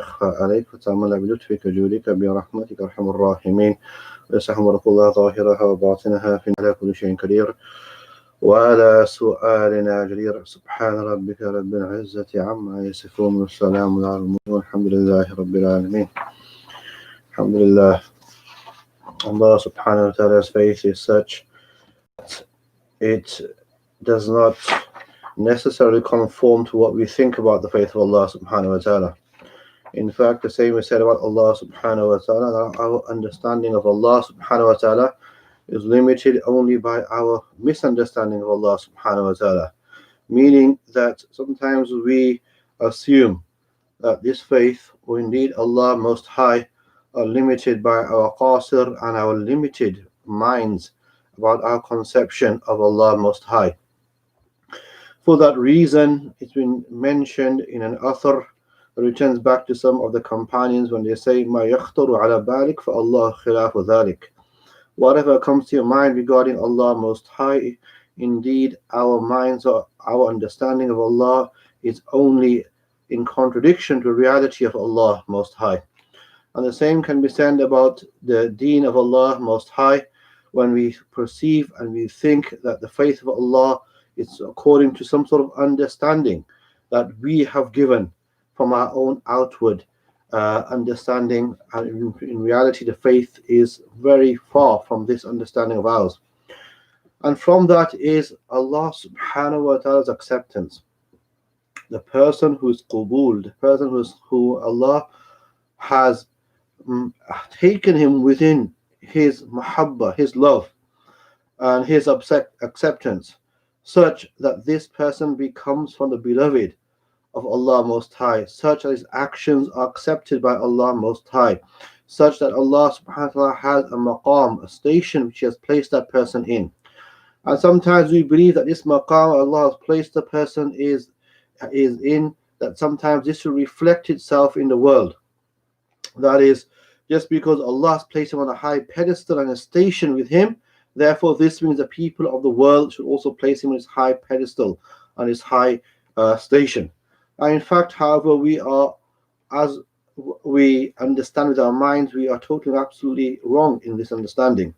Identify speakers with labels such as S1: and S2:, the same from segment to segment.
S1: يخفى عليك فتعمل بلطفك جودك برحمتك أرحم الراحمين ويسح ملك الله ظاهرها وباطنها في على كل شيء قدير وعلى سؤالنا جدير سبحان ربك رب العزة عما يصفون والسلام على المرسلين والحمد لله رب العالمين. Alhamdulillah, Allah subhanahu wa ta'ala's faith is such that it does not necessarily conform to what we think about the faith of Allah subhanahu wa ta'ala. In fact, the same is said about Allah subhanahu wa ta'ala, that our understanding of Allah subhanahu wa ta'ala is limited only by our misunderstanding of Allah subhanahu wa ta'ala. Meaning that sometimes we assume that this faith, or indeed Allah Most High, are limited by our qasir and our limited minds about our conception of Allah Most High. For that reason, it's been mentioned in an author that returns back to some of the companions when they say, "Ma yakhtaru ala balik fa Allah khilafu dhalik." Whatever comes to your mind regarding Allah Most High, indeed our minds or our understanding of Allah is only in contradiction to the reality of Allah Most High. And the same can be said about the deen of Allah Most High, when we perceive and we think that the faith of Allah is according to some sort of understanding that we have given from our own outward understanding, and in reality the faith is very far from this understanding of ours. And from that is Allah subhanahu wa ta'ala's acceptance. The person who is qubul, the person who Allah has taken him within his mahabba, his love and his acceptance, such that this person becomes from the beloved of Allah Most High, such that his actions are accepted by Allah Most High, such that Allah subhanahu wa ta'ala has a maqam, a station which He has placed that person in. And sometimes we believe that this maqam Allah has placed the person is in, that sometimes this will reflect itself in the world. That is, just because Allah has placed him on a high pedestal and a station with him, therefore this means the people of the world should also place him on his high pedestal and his high station. And in fact, however, we are, as we understand with our minds, we are totally absolutely wrong in this understanding.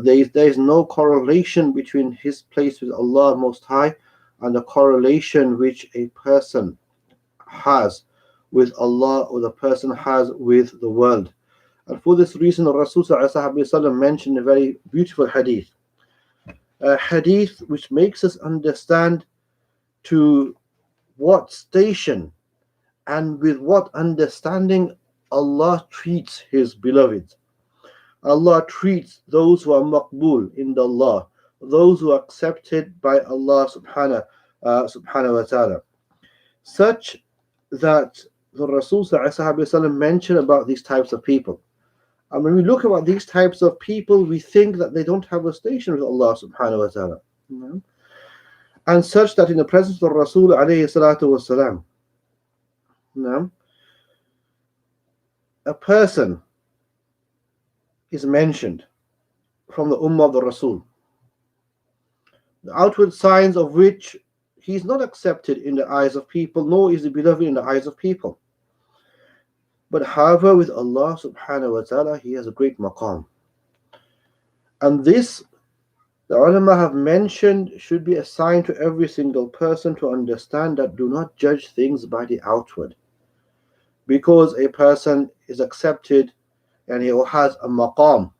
S1: There is no correlation between his place with Allah Most High and the correlation which a person has with Allah or the person has with the world. And for this reason, Rasul mentioned a very beautiful hadith, a hadith which makes us understand to what station and with what understanding Allah treats His beloved. Allah treats those who are maqbul in Allah, those who are accepted by Allah subhanahu wa ta'ala, such that the Rasul mentioned about these types of people. And when we look about these types of people, we think that they don't have a station with Allah subhanahu wa ta'ala. And such that in the presence of Rasul alayhi salatu wasalam, a person is mentioned from the ummah of the Rasul, the outward signs of which he is not accepted in the eyes of people, nor is he beloved in the eyes of people. But however, with Allah subhanahu wa ta'ala, he has a great maqam. And this, the ulama have mentioned, should be assigned to every single person to understand that do not judge things by the outward. Because a person is accepted and he has a maqam,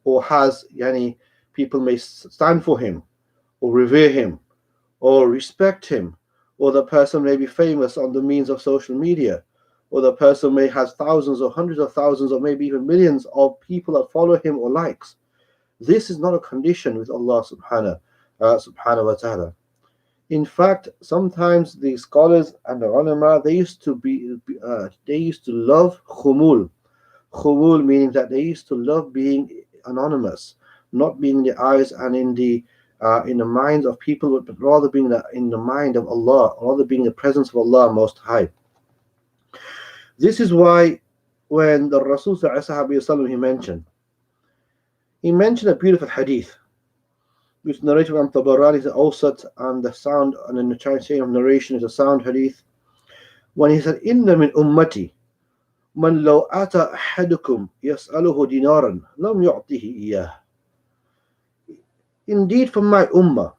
S1: or has people may stand for him or revere him or respect him, or the person may be famous on the means of social media, or the person may have thousands or hundreds of thousands or maybe even millions of people that follow him or likes. This is not a condition with Allah subhanahu wa ta'ala. In fact, sometimes the scholars and the ulama, they used to love khumul. Khumul meaning that they used to love being anonymous, not being in the eyes and in the minds of people, but rather being in the mind of Allah, rather being in the presence of Allah Most High. This is why when the Rasul he mentioned a beautiful hadith which narrated from Tabarani is Awsat, and the sound and in the chain of narration is a sound hadith, when he said, "Inna min ummati من لو أتى أحدكم يسأله دينارا لم يعطيه إياه. Indeed, from my ummah.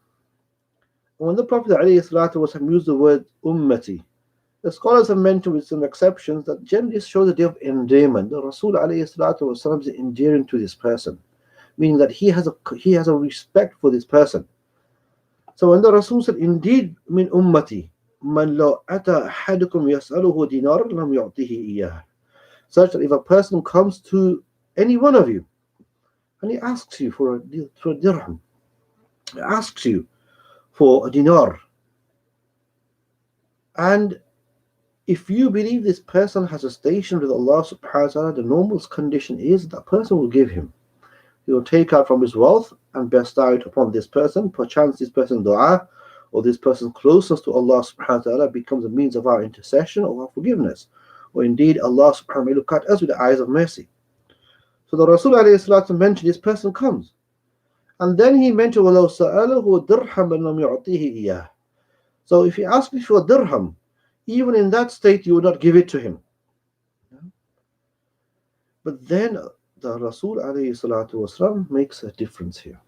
S1: When the Prophet ﷺ used the word ummati, the scholars have mentioned with some exceptions that generally shows a degree of endearment. The Rasul ﷺ is endearing to this person, meaning that he has a respect for this person. So when the Rasul said, indeed min ummati, man law ata ahadukum yas'aluhu dinar lam yu'tihi iyah. Such that if a person comes to any one of you and he asks you for a dirham, he asks you for a dinar, and if you believe this person has a station with Allah subhanahu wa ta'ala, the normal condition is that person will give him. He will take out from his wealth and bestow it upon this person. Perchance this person's dua or this person's closeness to Allah subhanahu wa ta'ala becomes a means of our intercession or our forgiveness. Or indeed Allah subhanahu wa ta'ala may look at us with the eyes of mercy. So the Rasul mentioned this person comes. And then he mentioned وَلَوْ سَأَلَهُ دِرْحَمًا لَمْ يُعْطِيهِ إِيَّهِ. So if he asks you for a dirham, even in that state you would not give it to him. But then the Rasul makes a difference here.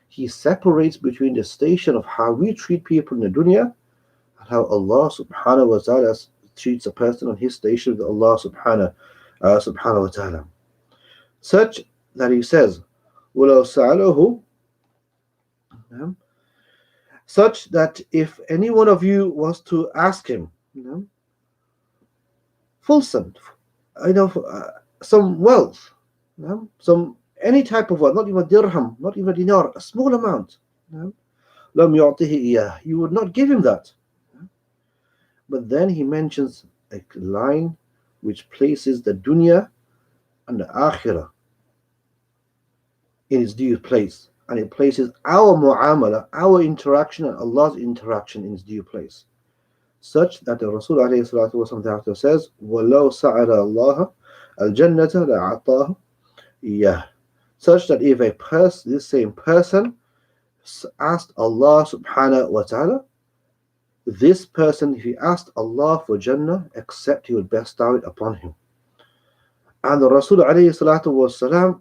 S1: He separates between the station of how we treat people in the dunya and how Allah subhanahu wa ta'ala treats a person on his station with Allah subhanahu wa ta'ala. Such that he says, وَلَوْ سَأَلَهُ, such that if any one of you was to ask him, fulsome, some wealth, some any type of wealth, not even dirham, not even dinar, a small amount, لم يعطيه إياه, you would not give him that. But then he mentions a line which places the dunya and the akhirah in its due place, and it places our mu'amala, our interaction, and Allah's interaction in its due place, such that the Rasul thereafter says, وَلَوْ سَعَلَ اللَّهَ الْجَنَّةَ لَأَعْطَاهُ إِيَّهُ. Such that if a person, this same person, asked Allah subhanahu wa ta'ala, this person, if he asked Allah for Jannah, except he would bestow it upon him. And the Rasul والسلام,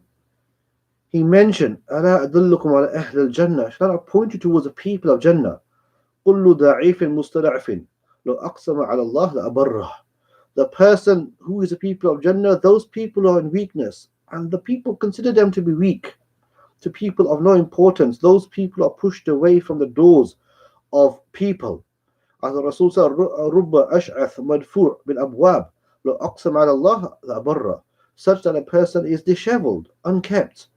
S1: he mentioned, أَلَا أَدُلُّكُمْ عَلَى أَهْلِ الْجَنَّةِ, shall I point you towards the people of Jannah? كُلُّ ضَعِيفٍ مُسْتَضَعْفٍ لَوْ أَقْسَمَ عَلَى اللَّهِ لَأَبَرَّهُ. The person who is the people of Jannah, those people are in weakness, and the people consider them to be weak, to people of no importance. Those people are pushed away from the doors of people. As the Rasul said, رُبَّ أَشْعَث مَدْفُوعٍ بِالْأَبْوَابِ لَوْ أَقْسَمَ عَلَى اللَّهِ لَأَبَرَّهُ. Such that a person is disheveled, unkept,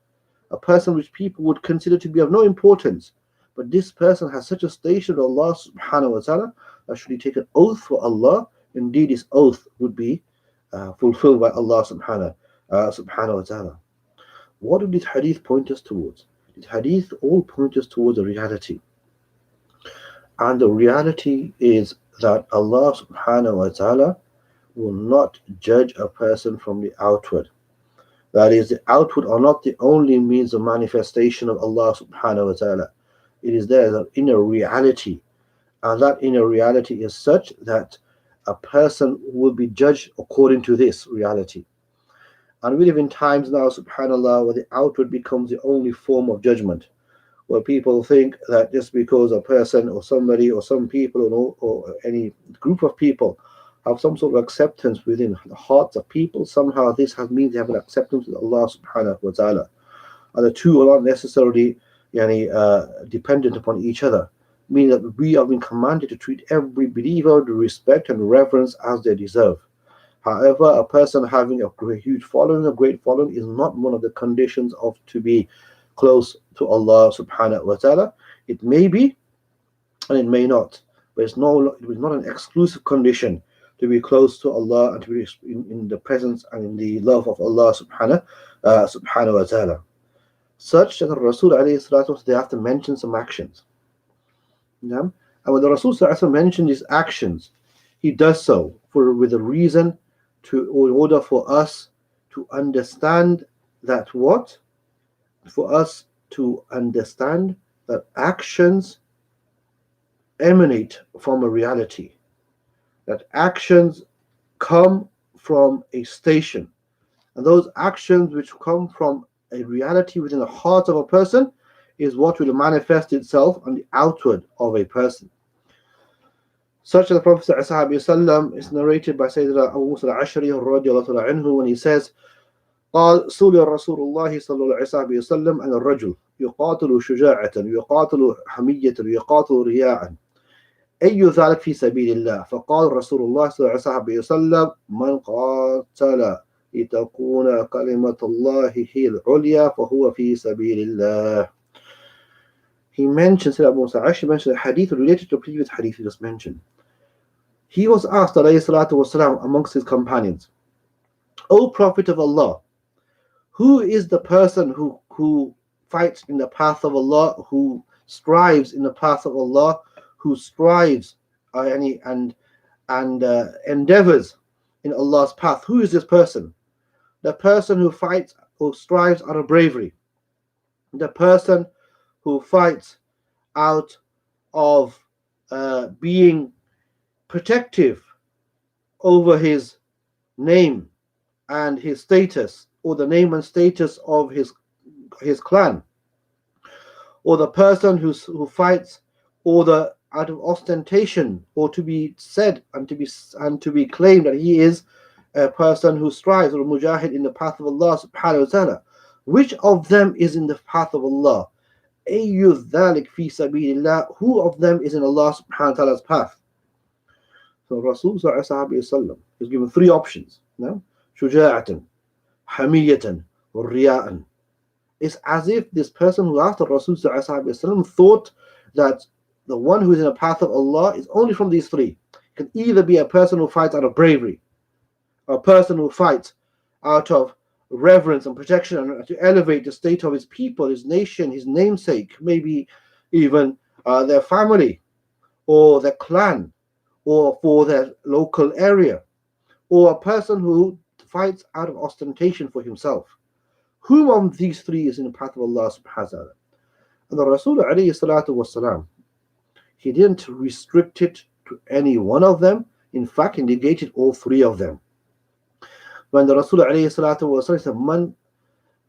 S1: a person which people would consider to be of no importance. But this person has such a station with Allah subhanahu wa ta'ala that should he take an oath for Allah, indeed his oath would be fulfilled by Allah subhanahu wa ta'ala. What did this hadith point us towards? This hadith all point us towards a reality. And the reality is that Allah subhanahu wa ta'ala will not judge a person from the outward. That is, the outward are not the only means of manifestation of Allah subhanahu wa ta'ala. It is there that inner reality. And that inner reality is such that a person will be judged according to this reality. And we live in times now, subhanAllah, where the outward becomes the only form of judgment, where people think that just because a person or somebody or some people or any group of people have some sort of acceptance within the hearts of people, somehow this means they have an acceptance with Allah subhanahu wa ta'ala. And the two are not necessarily dependent upon each other, meaning that we have been commanded to treat every believer with respect and reverence as they deserve. However, a person having a huge following, a great following, is not one of the conditions of to be close to Allah subhanahu wa ta'ala. It may be and it may not, but it is not an exclusive condition to be close to Allah and to be in the presence and in the love of Allah subhanahu wa ta'ala. Such that the Rasul they have to mention some actions. And when the Rasul mentioned his actions, he does so with a reason in order for us to understand that what? For us to understand that actions emanate from a reality, that actions come from a station. And those actions which come from a reality within the heart of a person is what will manifest itself on the outward of a person. Such as the Prophet ﷺ is narrated by Sayyidina Abu Musa al-Ashari radiallahu anhu when he says, قال سئل رسول الله صلى الله عليه وسلم عن الرجل يقاتل شجاعة ويقاتل حمية ويقاتل رياء أي ذلك في سبيل الله فقال رسول الله صلى الله عليه وسلم من قاتل لتكون كلمة الله هي العليا فهو في سبيل الله. He mentions, Abu Musa actually mentioned a hadith related to the previous hadith he just mentioned. He was asked, alayhi salatu wasalam, amongst his companions, O Prophet of Allah, who is the person who fights in the path of Allah, who strives in the path of Allah, who strives and endeavors in Allah's path? Who is this person? The person who fights, who strives out of bravery. The person who fights out of being protective over his name and his status, or the name and status of his clan, or the person who fights out of ostentation, or to be said and to be claimed that he is a person who strives, or a mujahid in the path of Allah subhanahu wa ta'ala. Which of them is in the path of Allah? Ayyu dhalik fi sabilillah. Who of them is in Allah subhanahu wa ta'ala's path? So Rasul sallallahu alayhi wa sallam is given three options. No? Shuja'atan, hamiyatan, or riya'an. It's as if this person who asked the Rasul sallallahu alayhi wa sallam thought that the one who is in the path of Allah is only from these three. It can either be a person who fights out of bravery, a person who fights out of reverence and protection and to elevate the state of his people, his nation, his namesake, maybe even their family or their clan or for their local area, or a person who fights out of ostentation for himself. Whom of these three is in the path of Allah subhanahu wa ta'ala? And the Rasul alayhi salatu wasalam, he didn't restrict it to any one of them. In fact, he negated all three of them. When the Rasul alayhi salatu wasalam said, Man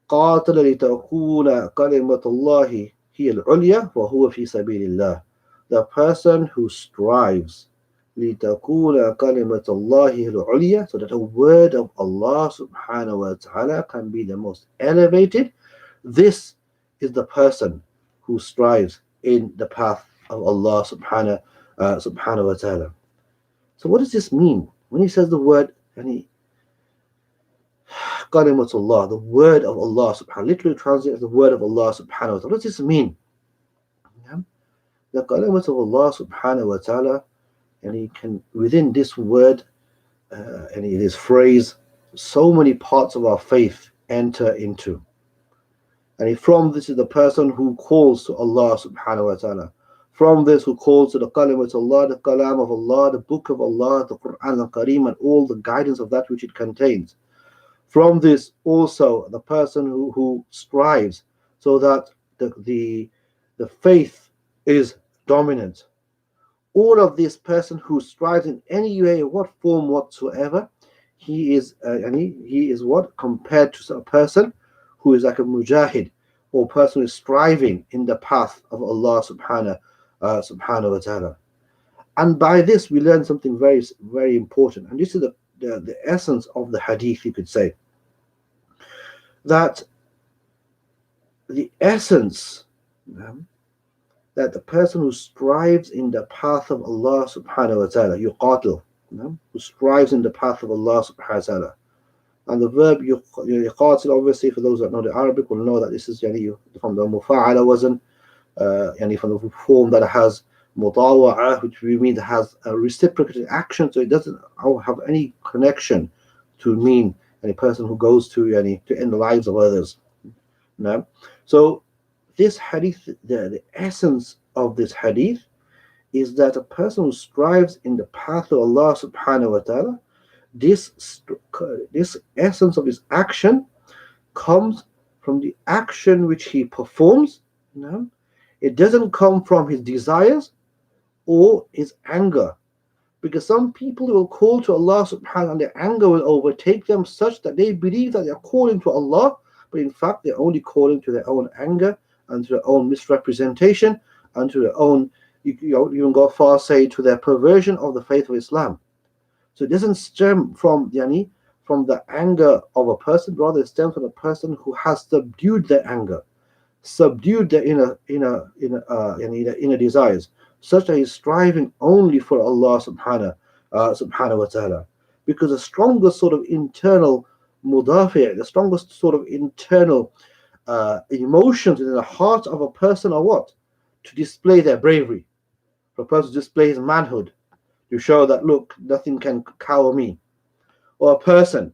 S1: qatala litakuna kalimat Allahi hiya al-ulya wa huwa fi sabilillah. The person who strives litakuna kalimat Allahi al-ulya, so that the word of Allah subhanahu wa ta'ala can be the most elevated. This is the person who strives in the path of Allah subhanahu wa ta'ala. So what does this mean? When he says the word Kalimatullah, the word of Allah subhanahu, literally translated as the word of Allah subhanahu wa ta'ala. What does this mean? The Kalimat of Allah subhanahu wa ta'ala, and he can, within this word and this phrase, so many parts of our faith enter into. And from this is the person who calls to Allah subhanahu wa ta'ala. From this, who calls to the Kalimat of Allah, the Kalam of Allah, the Book of Allah, the Quran al-Kareem, and all the guidance of that which it contains. From this also the person who strives so that the faith is dominant. All of this person who strives in any way, what form whatsoever, he is what compared to a person who is like a mujahid, or person who is striving in the path of Allah subhanahu wa ta'ala. And by this we learn something very, very important, and this is the essence of the hadith, you could say, that the essence that the person who strives in the path of Allah subhanahu wa ta'ala, yuqatil, who strives in the path of Allah subhanahu wa ta'ala. And the verb yuqatil, obviously for those that know the Arabic will know that this is from the mufa'ala wazn, from the form that has mutawa'ah, which we mean that has a reciprocated action, so it doesn't have any connection to mean any person who goes to end the lives of others. No? So this hadith, the essence of this hadith is that a person who strives in the path of Allah subhanahu wa ta'ala, this essence of his action comes from the action which he performs. It doesn't come from his desires or his anger, Because some people will call to Allah subhanahu wa ta'ala and their anger will overtake them such that they believe that they are calling to Allah, but in fact they're only calling to their own anger and to their own misrepresentation and to their own, you even go far say, to their perversion of the faith of Islam. So it doesn't stem from from the anger of a person, rather it stems from a person who has subdued their anger, subdued their inner desires, such that he's striving only for Allah subhanahu wa ta'ala. Because the strongest sort of internal mudafi', the strongest sort of internal emotions in the heart of a person are what? To display their bravery, for a person to display his manhood, to show that, look, nothing can cower me. Or a person,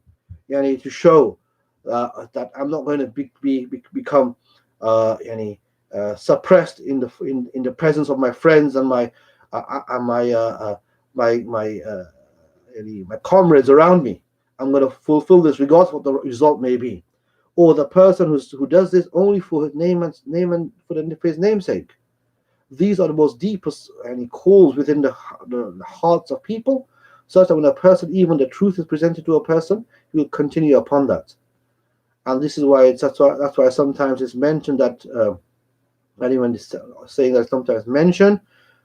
S1: to show that I'm not going to become suppressed in the presence of my friends and my comrades around me. I'm going to fulfill this regardless of what the result may be. Or the person who does this only for his name and for his namesake. These are the most deepest calls within the hearts of people, such that when a person, even the truth is presented to a person, he will continue upon that. And this is why that's why sometimes it's mentioned that anyone is saying that sometimes mention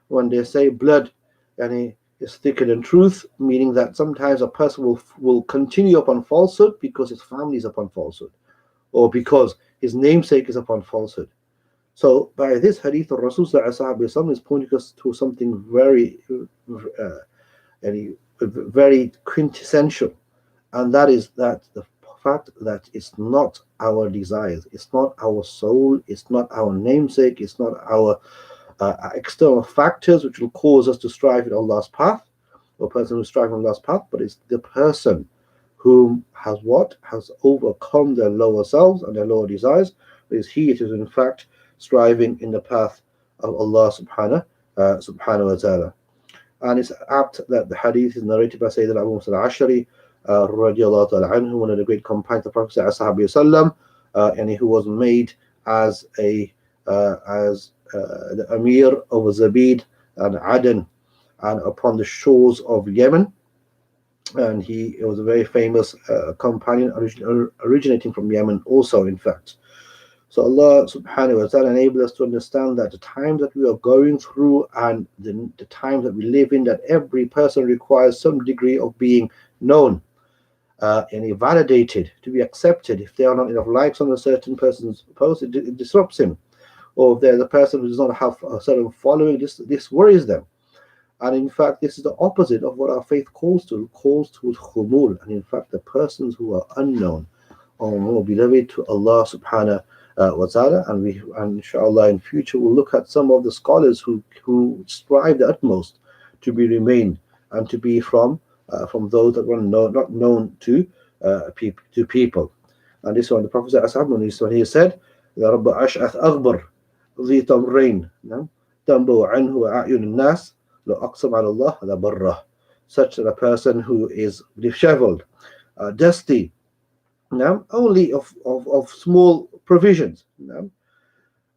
S1: when they say blood is thicker than truth, meaning that sometimes a person will continue upon falsehood because his family is upon falsehood, or because his namesake is upon falsehood. So by this hadith, of Rasul is pointing us to something very very quintessential, and that is that the fact that it's not our desires, it's not our soul, it's not our namesake, it's not our external factors which will cause us to strive in Allah's path, or a person who's striving on Allah's path, but it's the person who has overcome their lower selves and their lower desires. It is he, it is in fact striving in the path of Allah subhanahu wa ta'ala. And it's apt that the hadith is narrated by Sayyidina Abu Musa al-Ashari radiallahu ta'ala anhu, one of the great companions of the Prophet sallallahu and who was made as the Amir of Zabid and Aden and upon the shores of Yemen. And he was a very famous companion originating from Yemen also, in fact. So Allah subhanahu wa ta'ala enabled us to understand that the times that we are going through and the times that we live in, that every person requires some degree of being known and validated, to be accepted. If there are not enough likes on a certain person's post, it disrupts him. Or if there's a person who does not have a certain following, this worries them. And in fact, this is the opposite of what our faith calls to khumul. And in fact, the persons who are unknown are more beloved to Allah subhanahu wa ta'ala. And inshallah in future we'll look at some of the scholars who strive the utmost to remain and to be from those that were not known to people. And this one, the Prophet when he said, Ya Rabbi Ash'ath Aghbar ذي تمرين تنبو عنه أعين الناس لو أقسم على الله لبره. Such a person who is disheveled, dusty, only of small provisions,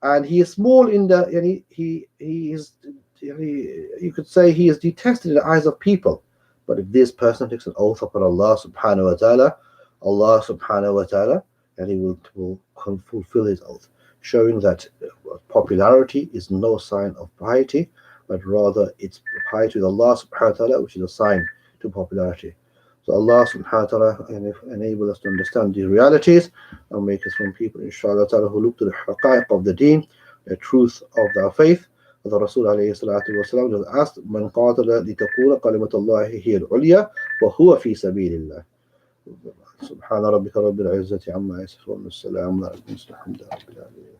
S1: and he is small in the he is you could say he is detested in the eyes of people. But if this person takes an oath upon Allah subhanahu wa ta'ala, and he will fulfill his oath, showing that popularity is no sign of piety, but rather it's piety with Allah subhanahu wa ta'ala, which is a sign to popularity. So Allah subhanahu wa ta'ala enable us to understand these realities and make us from people, inshallah ta'ala, who look to the haqa'iq of the deen, the truth of their faith. The Rasul alayhi salatu wasalam was asked, Man qatala litakuna kalimatullahi hiya al-ulya wa huwa fi sabilillah. Subhana rabbika rabbil izzati amma yasifun, wa salamun ala al-mursalin, alhamdulillahi rabbil alamin.